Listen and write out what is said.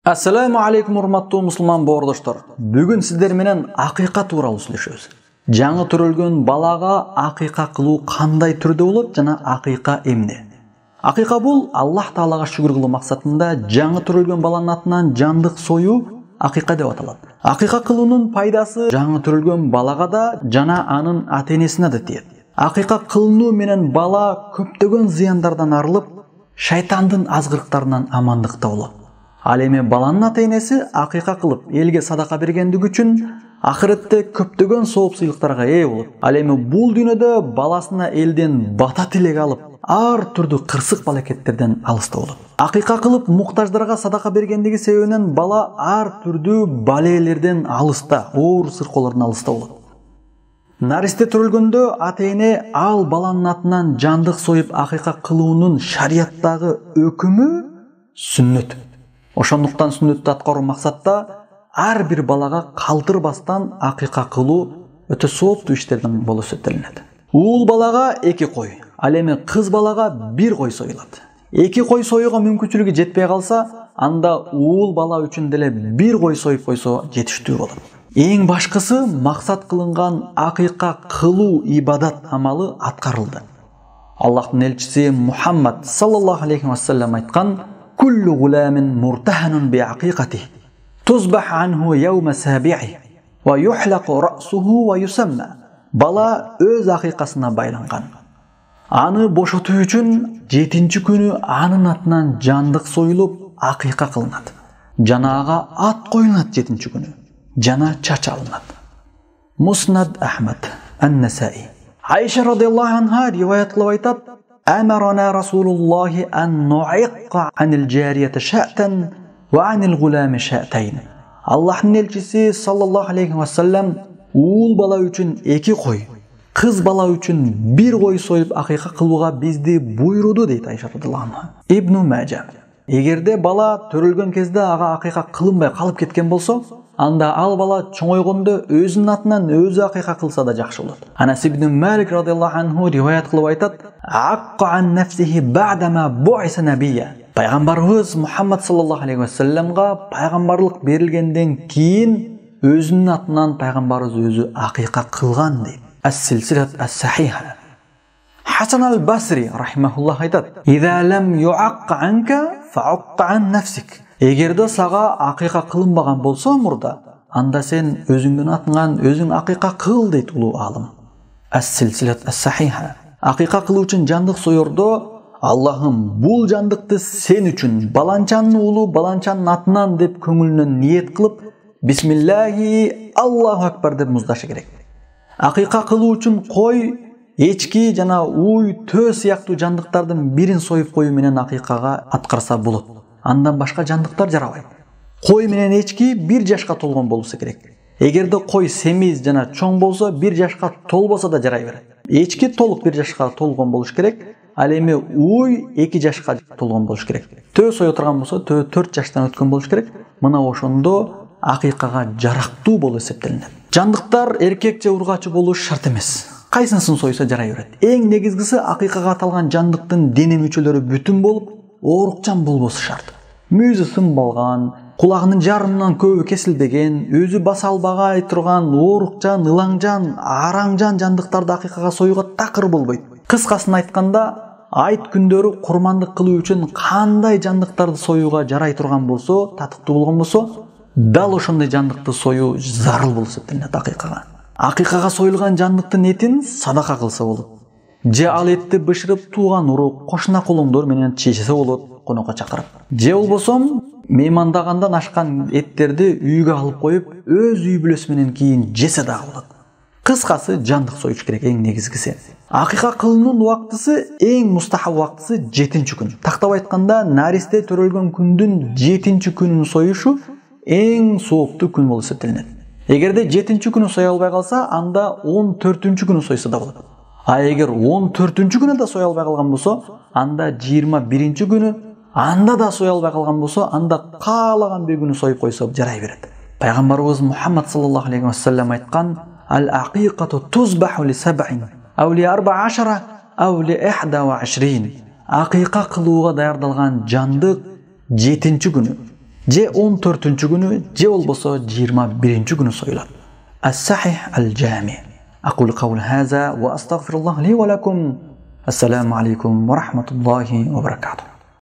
Assalamu alaikum урматтуу мусулман боордоштор. Бүгүн сиздер менен акыйка тууралуу сүйлөшөбүз. Жаңы төрөлгөн балага акыйка кылуу кандай түрдө болот жана акыйка эмне? Акыйка бул Аллах Таалага шүгүр кылуу максатында жаңы төрөлгөн баланын атынан жандык союу акыйка деп аталат. Акыйка кылуунун пайдасы жаңы төрөлгөн балага да жана анын ата-энесине да тиет. Акыйка кылынуу менен бала көптөгөн зыяндардан арылып, шайтандын азгырыктарынан амандыкта болот. Ал эми баланын ата-энеси акыйка кылып элге садака бергендиги үчүн ахиретте көптөгөн сооп сыйлыктарга ээ болот. Ал эми бул дүйнөдө баласына элден бата тилек алып, ар түрдүү кырсык балакеттерден алыста болот. Акыйка кылып муктаждарга садака бергендиги себебинен бала ар түрдүү балээлерден алыста, оор сыркоолордон алыста болот. Наристе төрөлгөндө ата-эне ал баланын атынан жандык союп акыйка кылуунун шарияттагы өкүмү сүннөт. Ошондуктан сүннөттү аткаруу максатта ар бир балага калтырбастан акыйка кылуу өтө сооптуу иштерден болуп эсептелинет. Уул балага 2 кой, ал эми кыз балага 1 кой союлат. 2 кой союуга мүмкүнчүлүгү жетпей калса, анда уул бала үчүн деле 1 кой союп койсо жетиштүү болот. Эң башкысы максат кылынган акыйка кылуу ибадат амалы аткарылды. Аллахтын элчиси Мухаммад саллаллаху алейхи ва саллям айткан: "Kullu gulamin murtahanun bi aqiqatihi tuzbah anhu yawma sabi'i wa yuhlaqu ra'suhu wa yusamma." Бала өз акыйкасына байланган. Аны бошотуу үчүн 7-күнү анын атынан жандык союлуп акыйка кылынат. Жана ага ат коюлат 7-күнү. Жана чач алынат. Musnad Ahmad An-Nasa'i. Айша радиаллаху анха риваят кылып айтат: "Амарана Расулуллахи ан нуиққа анил жарията ша'тан ва анил гулами ша'тайн." Аллахтын элчиси саллаллаху алейхи ва саллям уул бала үчүн 2 кой, кыз бала үчүн 1 кой союп акыйка кылууга бизди буйруду дейт Айша радиаллаху анха. Ибн Маджа. Эгерде бала төрөлгөн кезде ага акыйка кылынбай калып кеткен болсо, анда ал бала чоңойгондо өзүнүн атынан өзү акыйка кылса да жакшы болот. Анас ибн Малик радиаллаху анху риваят кылып айтат: "Акка ан нафсихи ба'дама бу'иса набiyya." Пайгамбарыбыз Мухаммад саллаллаху алейхи ва саллямга пайгамбарлык берилгенден кийин өзүнүн атынан пайгамбарыбыз өзү акыйка кылган дейт. Ас-силсилат ас-сахиха. Хасан аль-Басри рахимахуллах айтат: "Иза лам ю'аққа анка фa'аққа ан нафсик." Эгерде сага акыйка кылынбаган болсо мурда, анда сен өзүңдүн атыңан өзүң акыйка кыл дейт улуу алым. Ас-силсилат ас-сахиха. Акыйка кылуу үчүн жандык союрдо Аллахым бул жандыкты сен үчүн баланчанын уулу баланчанын атынан деп көңүлүнөн ниет кылып, бисмиллахи Аллаху акбар деп муздашы керек. Акыйка кылуу үчүн кой, эчки жана уй, төө сыяктуу жандыктардын бирин союп коюу менен акыйкага аткарса болот. Андан башка жандыктар жарабайт. Кой менен эчки 1 жашка толгон болушу керек. Эгерде кой семиз жана чоң болсо 1 жашка толбосо да жарай берет. Эчки толук 1 жашка толгон болуш керек. Ал эми уй 2 жашка толгон болуш керек. Төө сою турган болсо төө 4 жаштан өткөн болуш керек. Мына ошондо акыйкага жарактуу болуп эсептелинет. Жандыктар эркек же ургачы болуш шарт эмес. Кайсынысын сойсо жарай берет. Эң негизгиси акыйкага аталган жандыктын дене мүчөлөрү бүтүн болуп, оорукчан болбосу шарт. Мүзү сынбалган, кулагынын жарымынан көбү кесилбеген, өзү баса албагай турган оорукчан, ылаңжан, араңжан жандыктарды акыйкага союуга такыр болбойт. Кыскасын айтканда, айт күндөрү курмандык кылуу үчүн кандай жандыктарды союуга жарай турган болсо, татыктуу болгон болсо, дал ошондой жандыкты союу зарыл болуп эсептелинет акыйкага. Акыйкага союлган жандыктын этин садака кылса болот. Же ал этти бышырып тууган урук, кошуна колоңдор менен чечсе болот, конокко чакырып. Же болбосо меймандагандан ашкан эттерди үйгө алып коюп, өз үй бүлөсү менен кийин жесе дагы болот. Кыскасы жандык союш керек эң негизгиси. Акыйка кылуунун убактысы эң мустахаб убактысы 7-күн. Тактап айтканда, наристе төрөлгөн күндүн 7-күнүн союшу эң сооптуу күн болуп эсептелинет. Эгерде 7-күнү соя албай калса, анда 14-күнү сойса да болот. А эгер 14-күнү да соя албай калган болсо, анда 21-күнү, анда да соя албай калган болсо, анда каалаган бир күнү союп койсо жарай берет. Пайгамбарыбыз Мухаммад саллаллаху алейхи ва саллям айткан: "Ал-акыйкату тузбаху ли 7 ав ли 14 ав ли 21." Акыйка кылууга даярдалган жандык 7-күнү же 14-күнү, же болбосо 21-күнү союлат. As-Sahih al-Jami. Aqulu qawli hadha wa astaghfirullah li wa lakum. Assalamu alaykum wa rahmatullahi wa barakatuh.